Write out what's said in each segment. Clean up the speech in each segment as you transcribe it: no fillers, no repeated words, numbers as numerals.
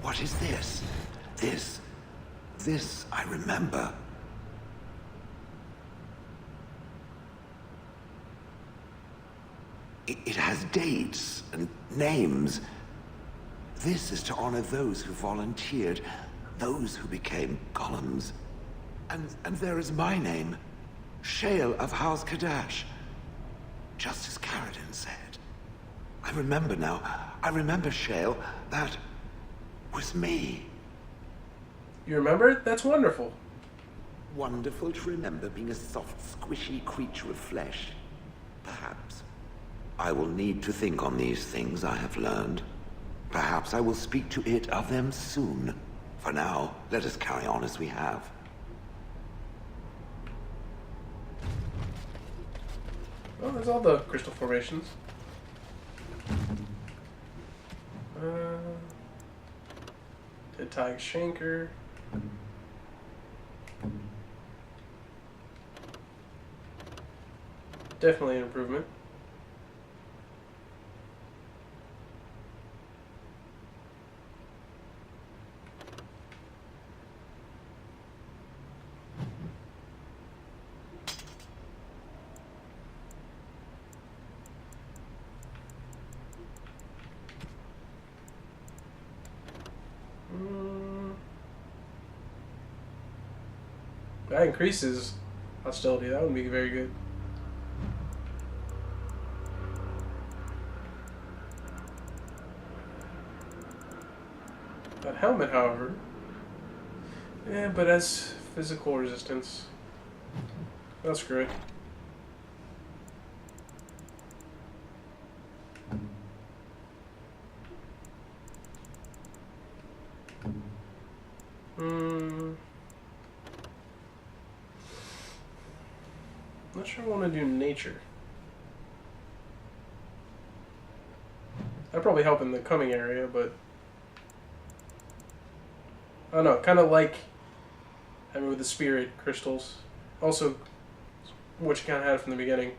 What is this? This I remember. It has dates and names. This is to honor those who volunteered, those who became golems. And there is my name, Shale of House Kadash. Just as Caradin said. I remember now. I remember, Shale. That was me. You remember? That's wonderful. Wonderful to remember being a soft, squishy creature of flesh. Perhaps. I will need to think on these things I have learned. Perhaps I will speak to it of them soon. For now, let us carry on as we have. Oh, there's all the crystal formations. Dead Tiger Shanker. Definitely an improvement. That increases hostility. That would be very good. That helmet, however, yeah, but as physical resistance. Well, screw it. Not sure I want to do nature. That'd probably help in the coming area, but I don't know. Kind of like having with the spirit crystals. Also, what you kind of had from the beginning.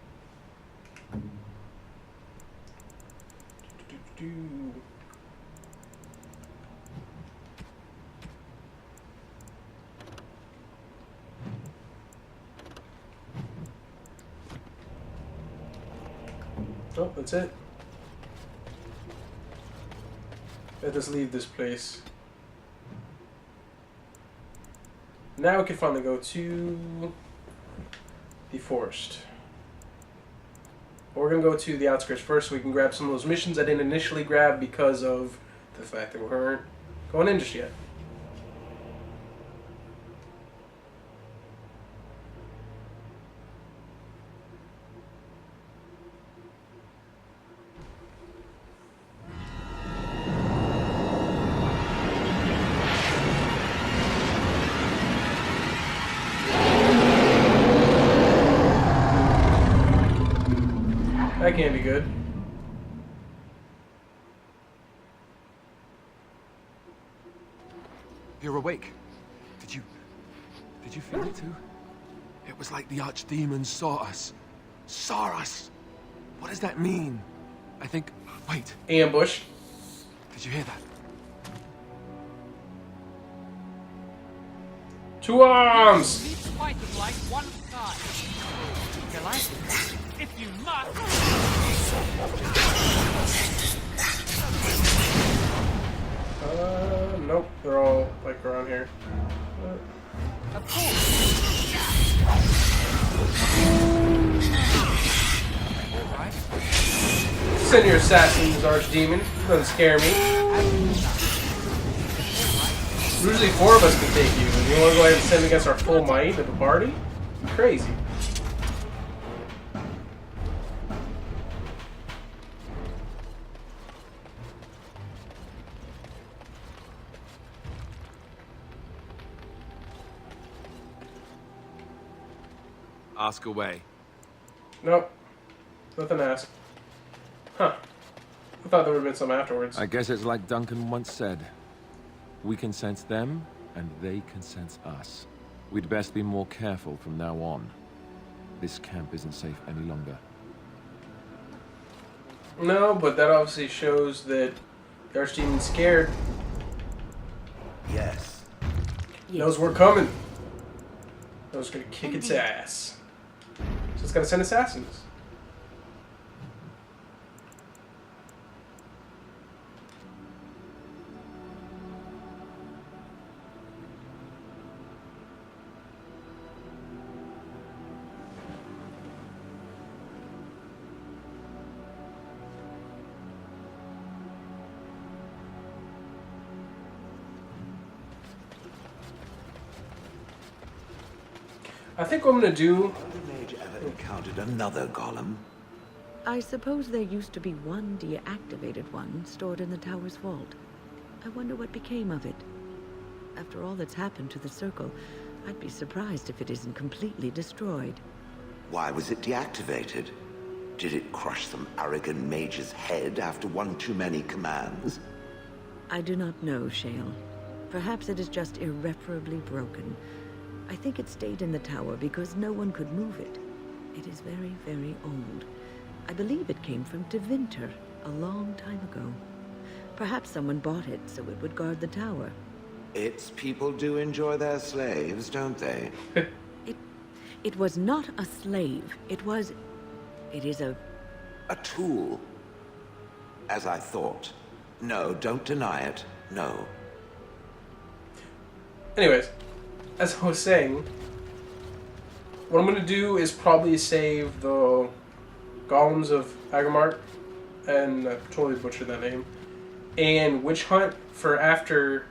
Oh, that's it. Let us leave this place. Now we can finally go to the forest. But we're going to go to the outskirts first so we can grab some of those missions I didn't initially grab because of the fact that we weren't going in just yet. That can't be good. You're awake. Did you feel it too? It was like the Archdemon saw us. Saw us! What does that mean? I think... Wait. Ambush. Did you hear that? Two arms! Fight the Blight one time. You like it? If you must. Nope. They're all like around here. Of course. Alright. Send your assassins, Archdemon. Doesn't scare me. Usually 4 of us can take you, and you want to go ahead and send against our full might of the party? Crazy. Ask away. Nope. Nothing to ask. Huh. I thought there would have been some afterwards. I guess it's like Duncan once said. We can sense them, and they can sense us. We'd best be more careful from now on. This camp isn't safe any longer. No, but that obviously shows that the Archdemon's scared. Yes. Knows we're coming. Knows gonna kick its ass. So it's gonna send assassins. I think what I'm gonna do. Has the mage ever encountered another golem? I suppose there used to be one deactivated one stored in the tower's vault. I wonder what became of it. After all that's happened to the Circle, I'd be surprised if it isn't completely destroyed. Why was it deactivated? Did it crush some arrogant mage's head after one too many commands? I do not know, Shale. Perhaps it is just irreparably broken. I think it stayed in the tower because no one could move it. It is very, very old. I believe it came from Tevinter a long time ago. Perhaps someone bought it so it would guard the tower. Its people do enjoy their slaves, don't they? It was not a slave. It is a... A tool. As I thought. No, don't deny it. No. Anyways, as I was saying, what I'm going to do is probably save the Golems of Amgarrak, and I totally butchered that name, and Witch Hunt for after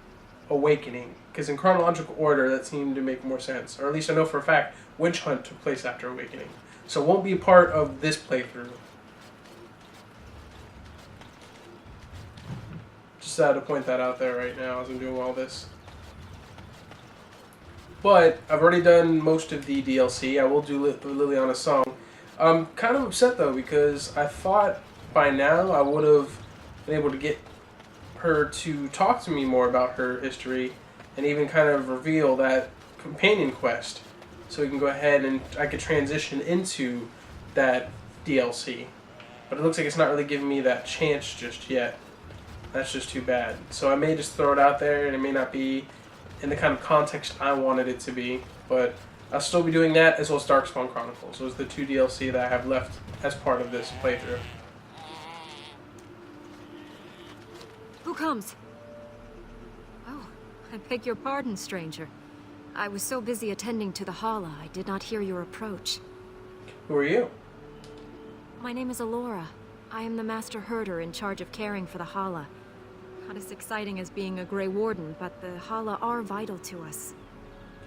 Awakening, because in chronological order that seemed to make more sense, or at least I know for a fact Witch Hunt took place after Awakening, so it won't be a part of this playthrough. Just had to point that out there right now as I'm doing all this. But I've already done most of the DLC. I will do Leliana's song. I'm kind of upset though because I thought by now I would have been able to get her to talk to me more about her history and even kind of reveal that companion quest so we can go ahead and I could transition into that DLC. But it looks like it's not really giving me that chance just yet. That's just too bad. So I may just throw it out there and it may not be in the kind of context I wanted it to be, but I'll still be doing that as well as Darkspawn Chronicles. Those are the two DLC that I have left as part of this playthrough. Who comes? Oh, I beg your pardon, stranger. I was so busy attending to the Hala, I did not hear your approach. Who are you? My name is Alora. I am the Master Herder in charge of caring for the Hala. Not as exciting as being a Grey Warden, but the Hala are vital to us.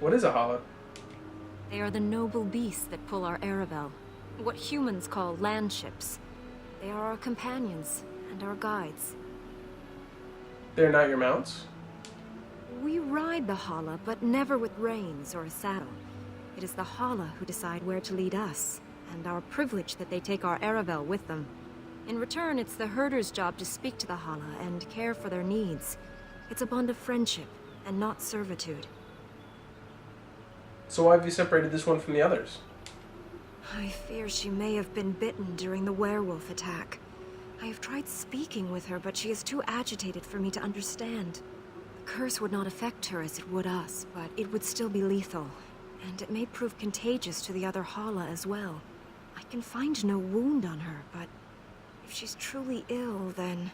What is a Hala? They are the noble beasts that pull our Aravel. What humans call landships. They are our companions and our guides. They're not your mounts? We ride the Hala, but never with reins or a saddle. It is the Hala who decide where to lead us, and our privilege that they take our Aravel with them. In return, it's the herder's job to speak to the Hala and care for their needs. It's a bond of friendship, and not servitude. So why have you separated this one from the others? I fear she may have been bitten during the werewolf attack. I have tried speaking with her, but she is too agitated for me to understand. The curse would not affect her as it would us, but it would still be lethal. And it may prove contagious to the other Hala as well. I can find no wound on her, but if she's truly ill, then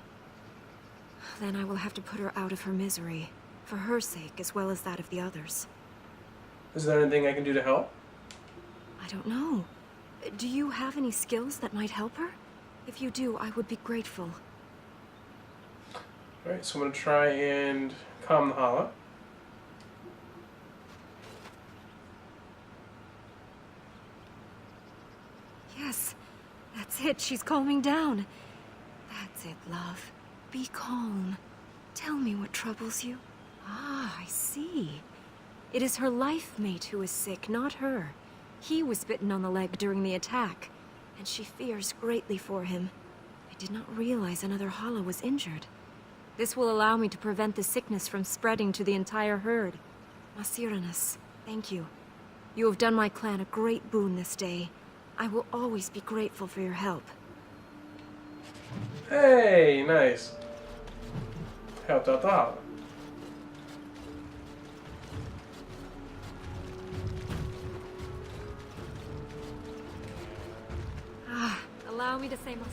I will have to put her out of her misery. For her sake, as well as that of the others. Is there anything I can do to help? I don't know. Do you have any skills that might help her? If you do, I would be grateful. Alright, so I'm going to try and calm the Hala. Yes, that's it. She's calming down. That's it, love. Be calm. Tell me what troubles you. Ah, I see. It is her life mate who is sick, not her. He was bitten on the leg during the attack, and she fears greatly for him. I did not realize another Hala was injured. This will allow me to prevent the sickness from spreading to the entire herd. Masiranus, Thank you. You have done my clan a great boon this day. I will always be grateful for your help. Hey, nice. Helped out the holler. Allow me to say my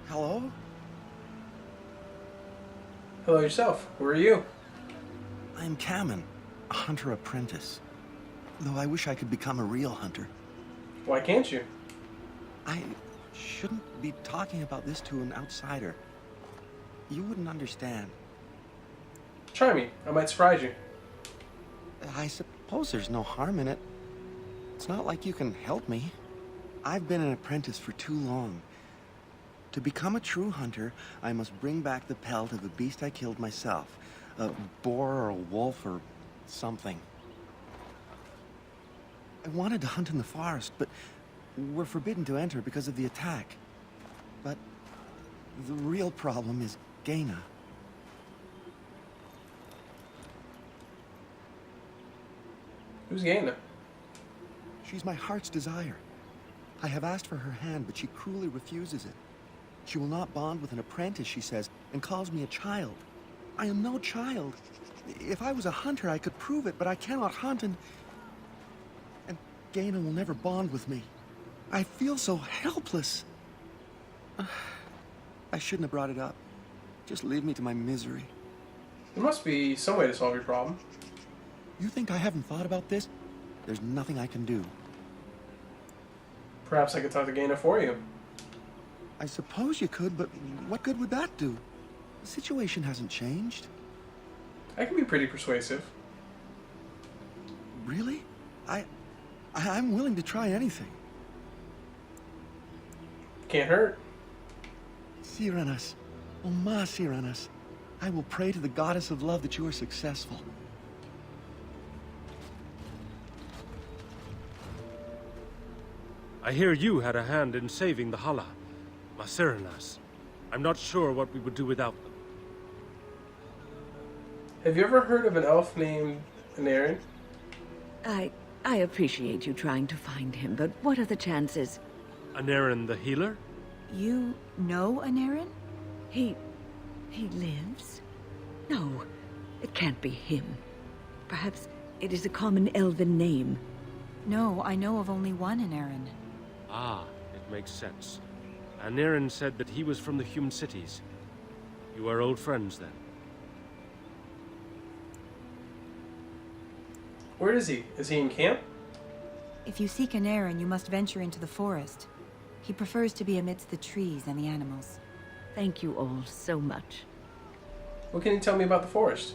Hello? Hello yourself. Who are you? I'm Kamen, a hunter apprentice. Though I wish I could become a real hunter. Why can't you? I shouldn't be talking about this to an outsider. You wouldn't understand. Try me. I might surprise you. I suppose there's no harm in it. It's not like you can help me. I've been an apprentice for too long. To become a true hunter, I must bring back the pelt of a beast I killed myself. A boar or a wolf or something. I wanted to hunt in the forest, but we're forbidden to enter because of the attack. But the real problem is Gaina. Who's Gaina? She's my heart's desire. I have asked for her hand, but she cruelly refuses it. She will not bond with an apprentice, she says, and calls me a child. I am no child. If I was a hunter, I could prove it, but I cannot hunt, and Gaina will never bond with me. I feel so helpless. I shouldn't have brought it up. Just leave me to my misery. There must be some way to solve your problem. You think I haven't thought about this? There's nothing I can do. Perhaps I could talk to Gaina for you. I suppose you could, but what good would that do? The situation hasn't changed. I can be pretty persuasive. Really? I'm willing to try anything. Can't hurt. Cyranas, oh ma Cyranas, I will pray to the goddess of love that you are successful. I hear you had a hand in saving the Hala, Masiranas. I'm not sure what we would do without them. Have you ever heard of an elf named Anarin? I appreciate you trying to find him, but what are the chances? Anarin the healer? You know Anarin? He lives? No, it can't be him. Perhaps it is a common elven name. No, I know of only one Anarin. Ah, it makes sense. Anarin said that he was from the human cities. You are old friends, then? Where is he? Is he in camp? If you seek Anarin, you must venture into the forest. He prefers to be amidst the trees and the animals. Thank you all so much. What can you tell me about the forest?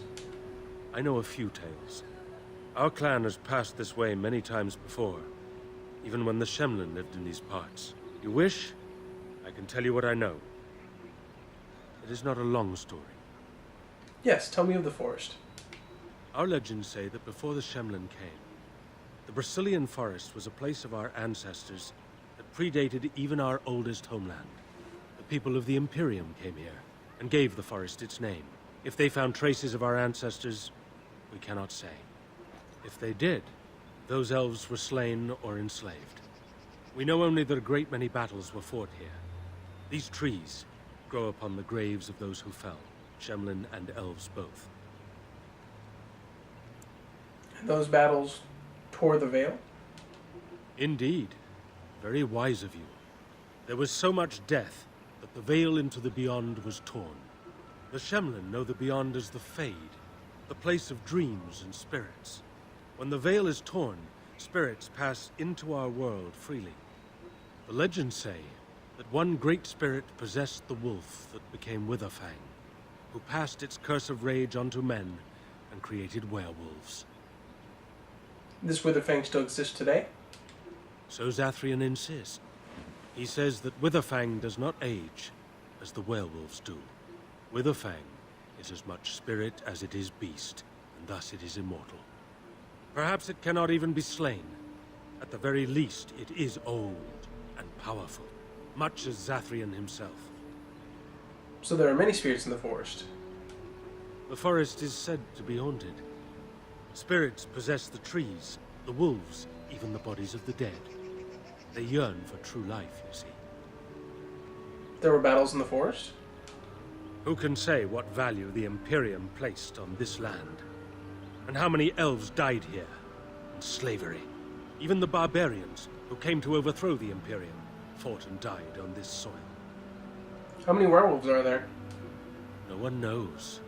I know a few tales. Our clan has passed this way many times before, even when the Shemlin lived in these parts. You wish, I can tell you what I know. It is not a long story. Yes, tell me of the forest. Our legends say that before the Shemlin came, the Brazilian forest was a place of our ancestors that predated even our oldest homeland. The people of the Imperium came here and gave the forest its name. If they found traces of our ancestors, we cannot say. If they did, those elves were slain or enslaved. We know only that a great many battles were fought here. These trees grow upon the graves of those who fell, Shemlin and elves both. And those battles tore the veil? Indeed. Very wise of you. There was so much death that the veil into the Beyond was torn. The Shemlin know the Beyond as the Fade, the place of dreams and spirits. When the veil is torn, spirits pass into our world freely. The legends say that one great spirit possessed the wolf that became Witherfang, who passed its curse of rage onto men and created werewolves. This Witherfang still exists today? So Zathrian insists. He says that Witherfang does not age, as the werewolves do. Witherfang is as much spirit as it is beast. and thus it is immortal. Perhaps it cannot even be slain. At the very least, it is old and powerful, much as Zathrian himself. So there are many spirits in the forest. The forest is said to be haunted. Spirits possess the trees, the wolves, even the bodies of the dead. They yearn for true life, you see. There were battles in the forest? Who can say what value the Imperium placed on this land? And how many elves died here? In slavery. Even the barbarians, who came to overthrow the Imperium, fought and died on this soil. How many werewolves are there? No one knows.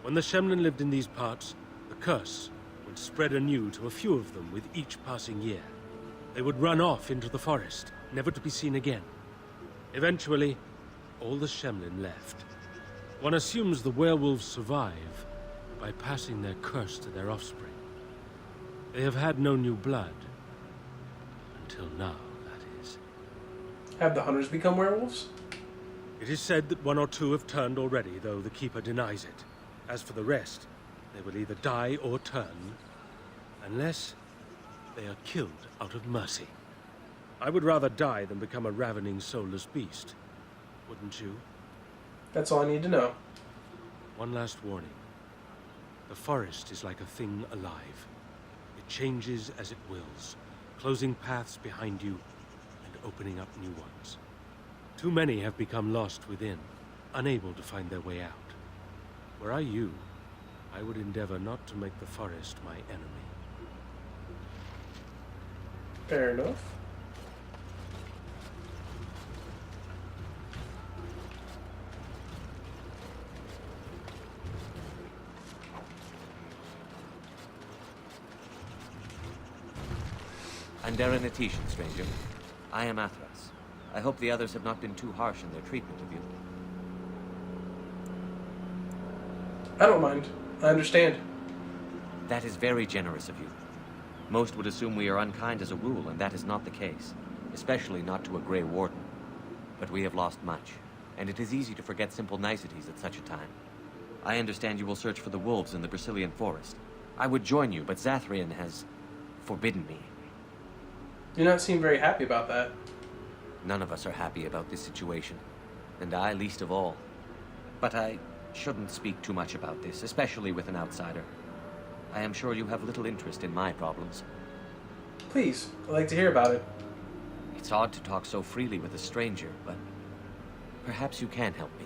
When the Shemlin lived in these parts, the curse would spread anew to a few of them with each passing year. They would run off into the forest, never to be seen again. Eventually, all the Shemlin left. One assumes the werewolves survive by passing their curse to their offspring. They have had no new blood. Until now, that is. Have the hunters become werewolves? It is said that one or two have turned already, though the Keeper denies it. As for the rest, they will either die or turn, unless they are killed out of mercy. I would rather die than become a ravening, soulless beast. Wouldn't you? That's all I need to know. One last warning. The forest is like a thing alive. It changes as it wills, closing paths behind you and opening up new ones. Too many have become lost within, unable to find their way out. Were I you, I would endeavor not to make the forest my enemy. Fair enough. Darren Atishan, stranger. I am Athras. I hope the others have not been too harsh in their treatment of you. I don't mind. I understand. That is very generous of you. Most would assume we are unkind as a rule, and that is not the case. Especially not to a Grey Warden. But we have lost much, and it is easy to forget simple niceties at such a time. I understand you will search for the wolves in the Brazilian forest. I would join you, but Zathrian has forbidden me. You do not seem very happy about that. None of us are happy about this situation, and I least of all. But I shouldn't speak too much about this, especially with an outsider. I am sure you have little interest in my problems. Please, I'd like to hear about it. It's odd to talk so freely with a stranger, but perhaps you can help me.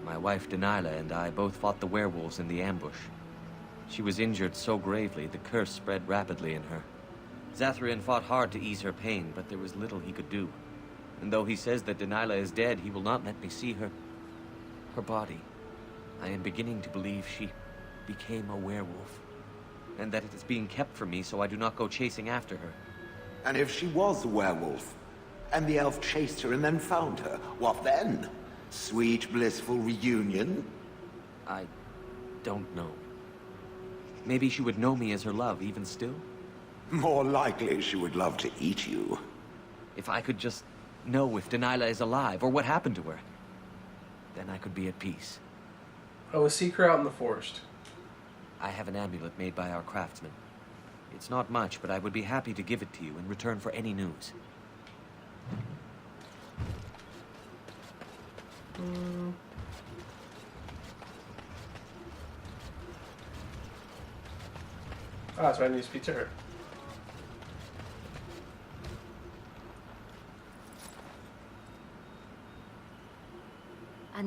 My wife Denilah and I both fought the werewolves in the ambush. She was injured so gravely, the curse spread rapidly in her. Zathrian fought hard to ease her pain, but there was little he could do. And though he says that Denilah is dead, he will not let me see her body. I am beginning to believe she became a werewolf, and that it is being kept from me so I do not go chasing after her. And if she was a werewolf, and the elf chased her and then found her, what then? Sweet, blissful reunion? I don't know. Maybe she would know me as her love, even still? More likely she would love to eat you. If I could just know if Denilah is alive, or what happened to her, then I could be at peace. I will seek her out in the forest. I have an amulet made by our craftsman. It's not much, but I would be happy to give it to you in return for any news. Ah, so I need to speak to her.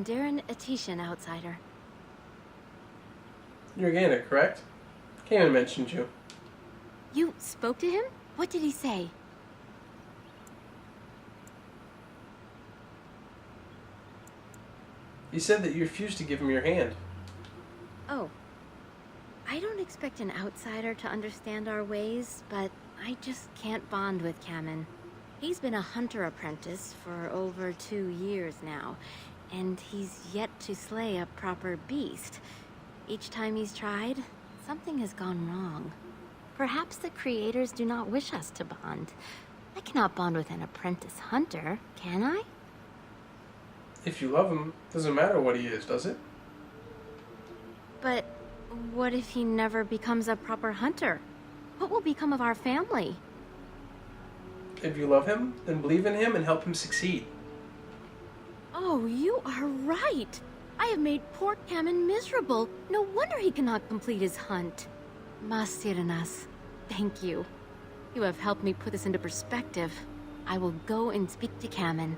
Darren Atishan, outsider. You're Gaina, correct? Kamen mentioned you. You spoke to him? What did he say? He said that you refused to give him your hand. Oh. I don't expect an outsider to understand our ways, but I just can't bond with Kamen. He's been a hunter apprentice for over 2 years now, and he's yet to slay a proper beast. Each time he's tried, something has gone wrong. Perhaps the creators do not wish us to bond. I cannot bond with an apprentice hunter, can I? If you love him, doesn't matter what he is, does it? But What if he never becomes a proper hunter? What will become of our family? If you love him, then believe in him and help him succeed. Oh, you are right. I have made poor Cameron miserable. No wonder he cannot complete his hunt. Masiranas, thank you. You have helped me put this into perspective. I will go and speak to Cameron.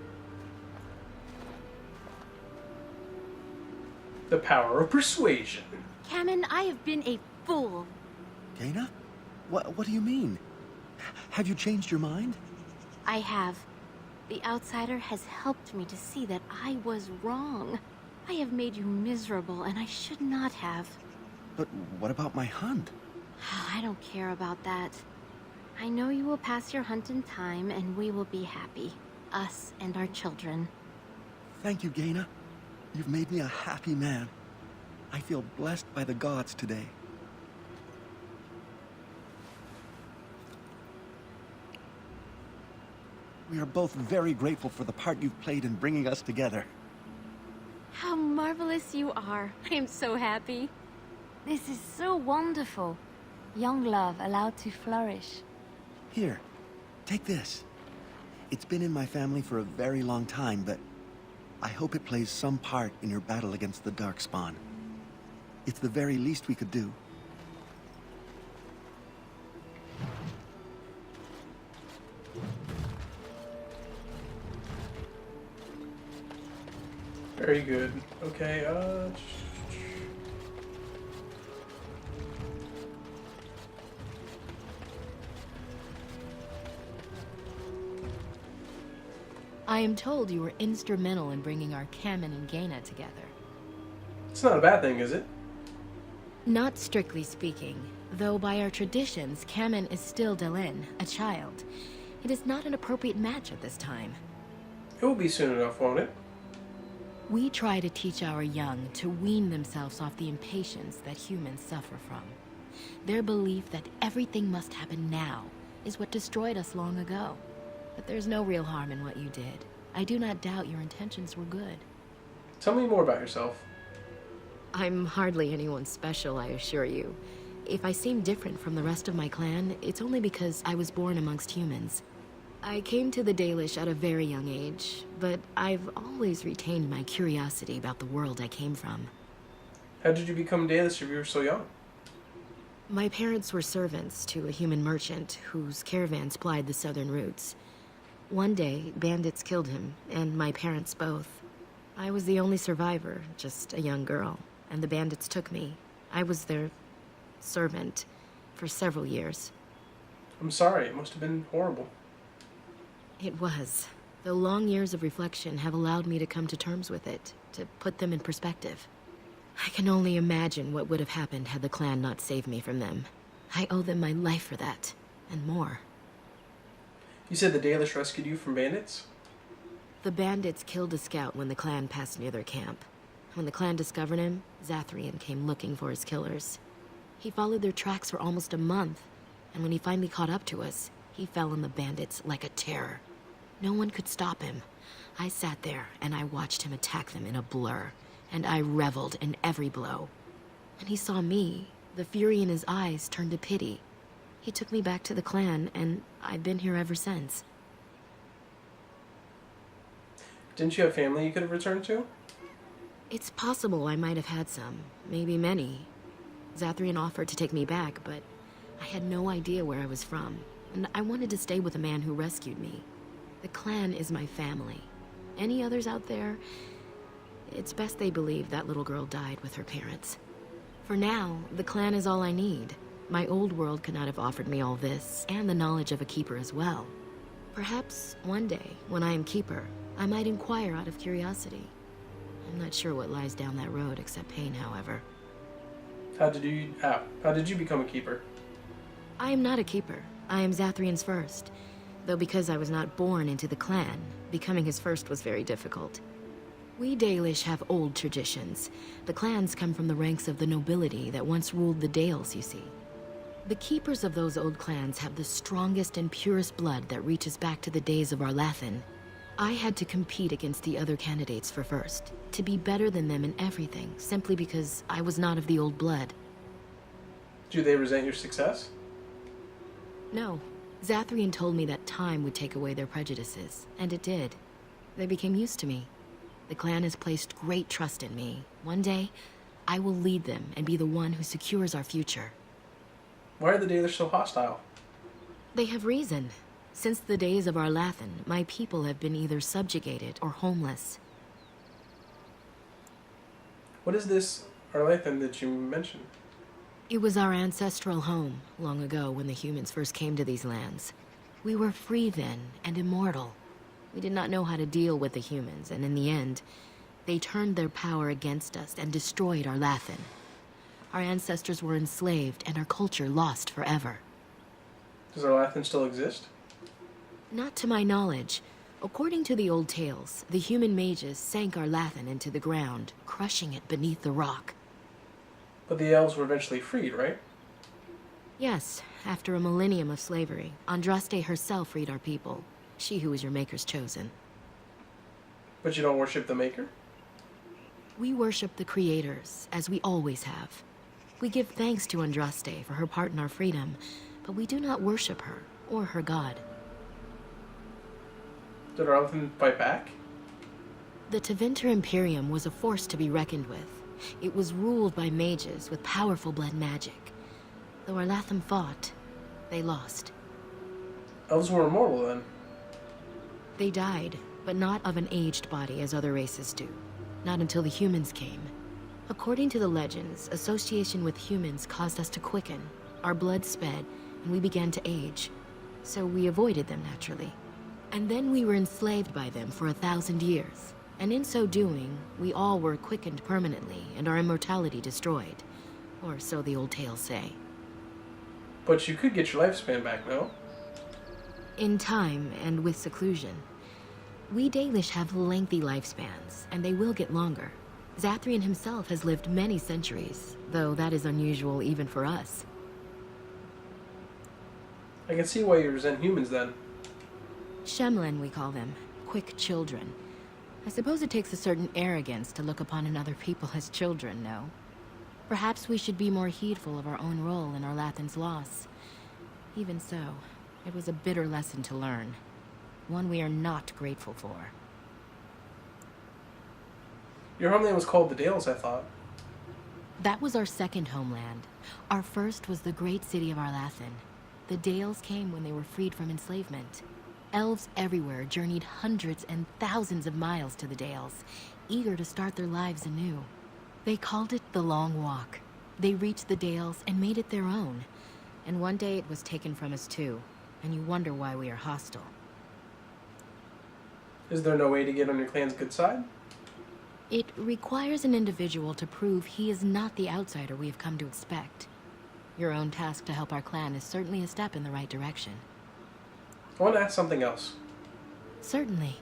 The power of persuasion. Cameron, I have been a fool. Gaina? What do you mean? Have you changed your mind? I have. The outsider has helped me to see that I was wrong. I have made you miserable, and I should not have. But what about my hunt? I don't care about that. I know you will pass your hunt in time, and we will be happy. Us and our children. Thank you, Gaina. You've made me a happy man. I feel blessed by the gods today. We are both very grateful for the part you've played in bringing us together. How marvelous you are. I am so happy. This is so wonderful. Young love allowed to flourish. Here, take this. It's been in my family for a very long time, but I hope it plays some part in your battle against the Darkspawn. It's the very least we could do. Very good. Okay, I am told you were instrumental in bringing our Cameron and Gaina together. it's not a bad thing, is it? Not strictly speaking, though by our traditions, Cameron is still Delin, a child. It is not an appropriate match at this time. It will be soon enough, won't it? We try to teach our young to wean themselves off the impatience that humans suffer from. Their belief that everything must happen now is what destroyed us long ago. But there's no real harm in what you did. I do not doubt your intentions were good. Tell me more about yourself. I'm hardly anyone special, I assure you. If I seem different from the rest of my clan, it's only because I was born amongst humans. I came to the Dalish at a very young age, but I've always retained my curiosity about the world I came from. How did you become Dalish if you were so young? My parents were servants to a human merchant whose caravans plied the southern routes. One day, bandits killed him, and my parents both. I was the only survivor, just a young girl, and the bandits took me. I was their servant for several years. I'm sorry, it must have been horrible. It was, though long years of reflection have allowed me to come to terms with it, to put them in perspective. I can only imagine what would have happened had the clan not saved me from them. I owe them my life for that, and more. You said the Dalish rescued you from bandits? The bandits killed a scout when the clan passed near their camp. When the clan discovered him, Zathrian came looking for his killers. He followed their tracks for almost a month, and when he finally caught up to us, he fell on the bandits like a terror. No one could stop him. I sat there and I watched him attack them in a blur, and I reveled in every blow. When he saw me, the fury in his eyes turned to pity. He took me back to the clan, and I've been here ever since. Didn't you have family you could have returned to? It's possible I might have had some, maybe many. Zathrian offered to take me back, but I had no idea where I was from, and I wanted to stay with the man who rescued me. The clan is my family. Any others out there? It's best they believe that little girl died with her parents. For now, the clan is all I need. My old world could not have offered me all this, and the knowledge of a keeper as well. Perhaps one day, when I am keeper, I might inquire out of curiosity. I'm not sure what lies down that road except pain, however. How did you become a keeper? I am not a keeper. I am Zathrian's first. Though because I was not born into the clan, becoming his first was very difficult. We Dalish have old traditions. The clans come from the ranks of the nobility that once ruled the Dales, you see. The keepers of those old clans have the strongest and purest blood that reaches back to the days of Arlathan. I had to compete against the other candidates for first, to be better than them in everything, simply because I was not of the old blood. Do they resent your success? No. Zathrian told me that time would take away their prejudices, and it did. They became used to me. The clan has placed great trust in me. One day, I will lead them and be the one who secures our future. Why are the Dalish so hostile? They have reason. Since the days of Arlathan, my people have been either subjugated or homeless. What is this Arlathan that you mentioned? It was our ancestral home, long ago when the humans first came to these lands. We were free then, and immortal. We did not know how to deal with the humans, and in the end, they turned their power against us and destroyed Arlathan. Our ancestors were enslaved, and our culture lost forever. Does Arlathan still exist? Not to my knowledge. According to the old tales, the human mages sank Arlathan into the ground, crushing it beneath the rock. But the elves were eventually freed, right? Yes, after a millennium of slavery, Andraste herself freed our people. She who was your maker's chosen. But you don't worship the Maker? We worship the creators, as we always have. We give thanks to Andraste for her part in our freedom, but we do not worship her, or her god. Did Arlathan fight back? The Tevinter Imperium was a force to be reckoned with. It was ruled by mages with powerful blood magic. Though Arlathan fought, they lost. Elves were immortal then. They died, but not of an aged body as other races do. Not until the humans came. According to the legends, association with humans caused us to quicken. Our blood sped, and we began to age. So we avoided them naturally. And then we were enslaved by them for 1,000 years. And in so doing, we all were quickened permanently and our immortality destroyed. Or so the old tales say. But you could get your lifespan back, no? In time and with seclusion. We Dalish have lengthy lifespans, and they will get longer. Zathrian himself has lived many centuries, though that is unusual even for us. I can see why you resent humans then. Shemlen, we call them. Quick children. I suppose it takes a certain arrogance to look upon another people as children, no? Perhaps we should be more heedful of our own role in Arlathan's loss. Even so, it was a bitter lesson to learn. One we are not grateful for. Your homeland was called the Dales, I thought. That was our second homeland. Our first was the great city of Arlathan. The Dales came when they were freed from enslavement. Elves everywhere journeyed hundreds and thousands of miles to the Dales, eager to start their lives anew. They called it the Long Walk. They reached the Dales and made it their own. And one day it was taken from us too, and you wonder why we are hostile. Is there no way to get on your clan's good side? It requires an individual to prove he is not the outsider we have come to expect. Your own task to help our clan is certainly a step in the right direction. I want to ask something else. Certainly.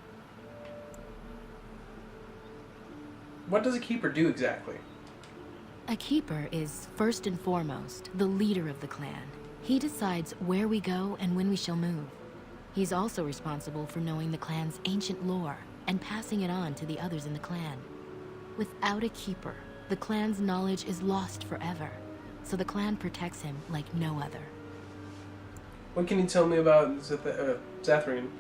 What does a keeper do exactly? A keeper is, first and foremost, the leader of the clan. He decides where we go and when we shall move. He's also responsible for knowing the clan's ancient lore and passing it on to the others in the clan. Without a keeper, the clan's knowledge is lost forever, so the clan protects him like no other. What can you tell me about Zathrian?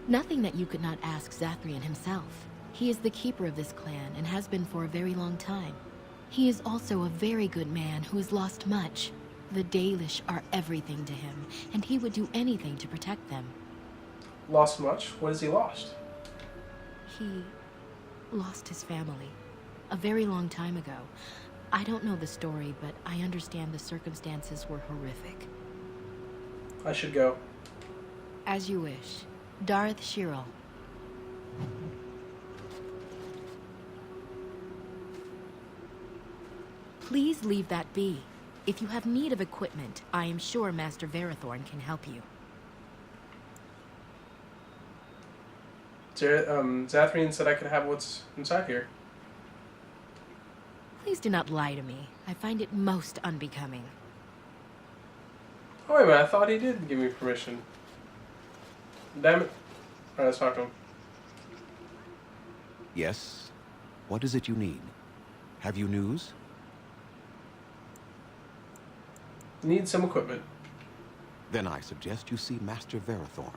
Nothing that you could not ask Zathrian himself. He is the keeper of this clan and has been for a very long time. He is also a very good man who has lost much. The Dalish are everything to him, and he would do anything to protect them. Lost much? What has he lost? He lost his family. A very long time ago. I don't know the story, but I understand the circumstances were horrific. I should go. As you wish. Darth Shirel. Please leave that be. If you have need of equipment, I am sure Master Verathorn can help you. Zathrian said I could have what's inside here. Please do not lie to me. I find it most unbecoming. Oh, wait a minute. I thought he did give me permission. Damn it. Alright, let's talk to him. Yes? What is it you need? Have you news? Need some equipment. Then I suggest you see Master Verathorn.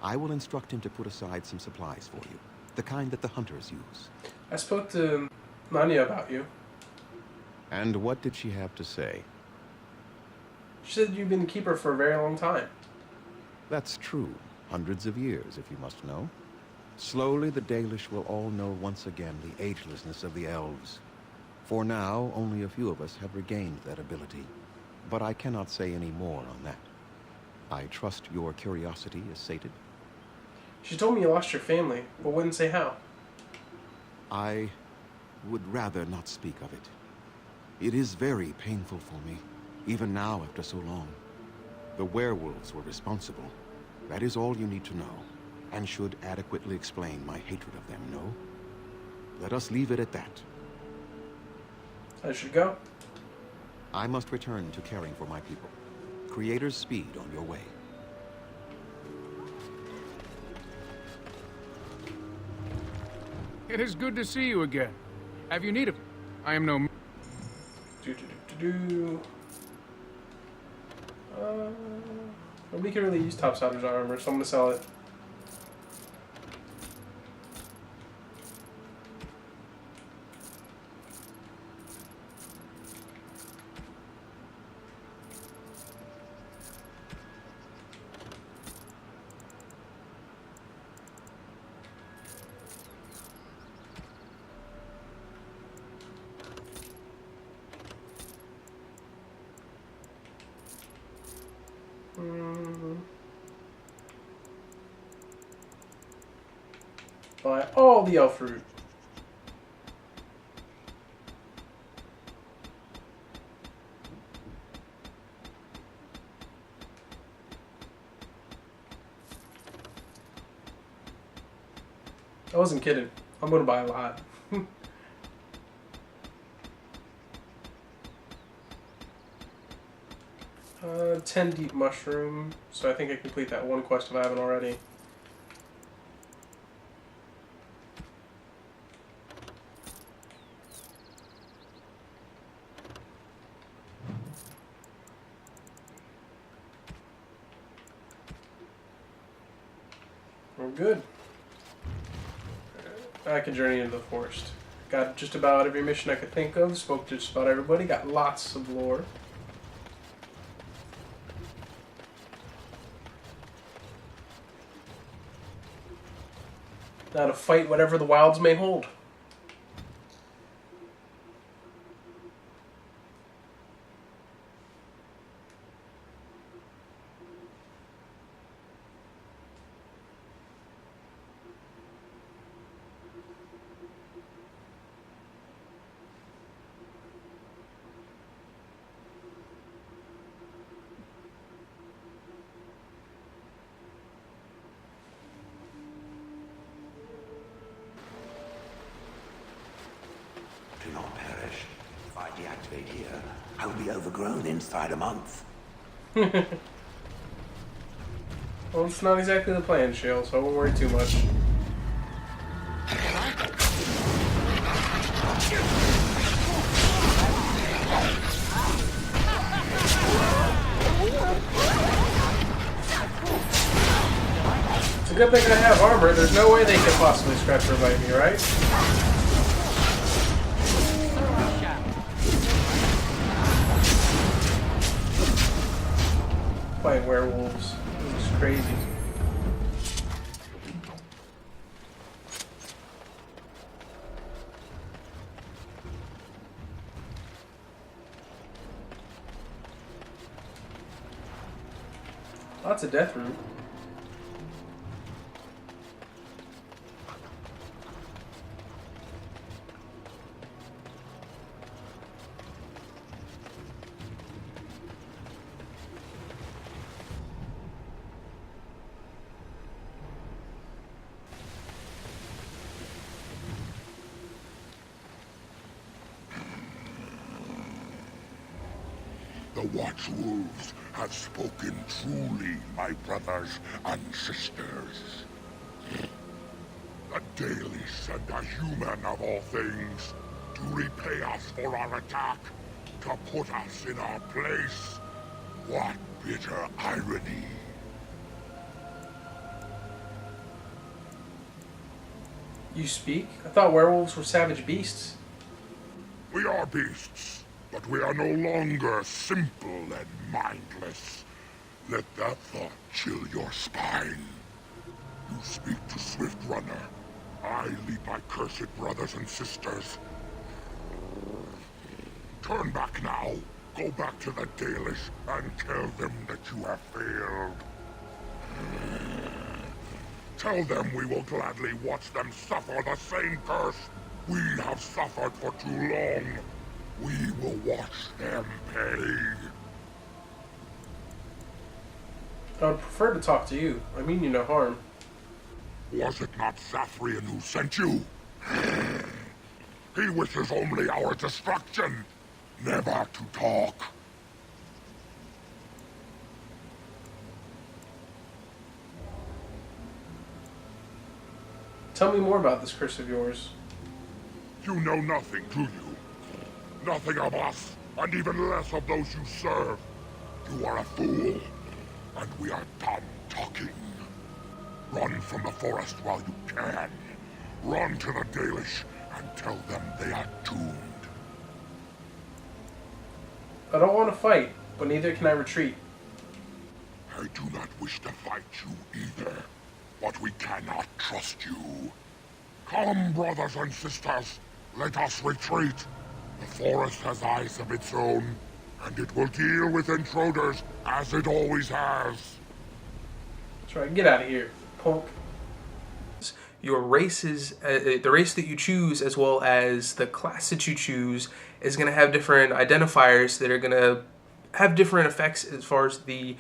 I will instruct him to put aside some supplies for you, the kind that the hunters use. I spoke to Nanya about you. And what did she have to say? She said you've been a keeper for a very long time. That's true. Hundreds of years, if you must know. Slowly, the Dalish will all know once again the agelessness of the elves. For now, only a few of us have regained that ability. But I cannot say any more on that. I trust your curiosity is sated. She told me you lost your family, but wouldn't say how. I would rather not speak of it. It is very painful for me, even now after so long. The werewolves were responsible. That is all you need to know, and should adequately explain my hatred of them, no? Let us leave it at that. I should go. I must return to caring for my people. Creator's speed on your way. It is good to see you again. Have you need of... I am no... Nobody can really use Topsider's armor, so I'm gonna sell it. Buy all the elf fruit. I wasn't kidding. I'm gonna buy a lot. 10 deep mushroom, so I think I complete that one quest if I haven't already. We're good. I can journey into the forest. Got just about every mission I could think of, spoke to just about everybody, got lots of lore. Now to fight whatever the wilds may hold. Do not perish. If I deactivate here, I will be overgrown inside a month. Well, it's not exactly the plan, Shale, so I won't worry too much. It's a good thing I have armor. There's no way they could possibly scratch or bite me, right? Fighting werewolves. This is crazy. Lots of death root. The Watchwolves have spoken truly, my brothers and sisters. The Dalish sent a human of all things to repay us for our attack, to put us in our place. What bitter irony. You speak? I thought werewolves were savage beasts. We are beasts, but we are no longer simple and mindless. Let that thought chill your spine. You speak to Swift Runner. I lead my cursed brothers and sisters. Turn back now. Go back to the Dalish and tell them that you have failed. Tell them we will gladly watch them suffer the same curse we have suffered for too long. We will watch them pay. I would prefer to talk to you. I mean you no harm. Was it not Zathrian who sent you? He wishes only our destruction, never to talk. Tell me more about this curse of yours. You know nothing, do you? Nothing of us, and even less of those you serve. You are a fool, and we are done talking. Run from the forest while you can. Run to the Dalish and tell them they are doomed. I don't want to fight, but neither can I retreat. I do not wish to fight you either, but we cannot trust you. Come, brothers and sisters, let us retreat. The forest has eyes of its own, and it will deal with intruders as it always has. That's right, get out of here, punk. Your races, the race that you choose, as well as the class that you choose, is going to have different identifiers that are going to have different effects as far as the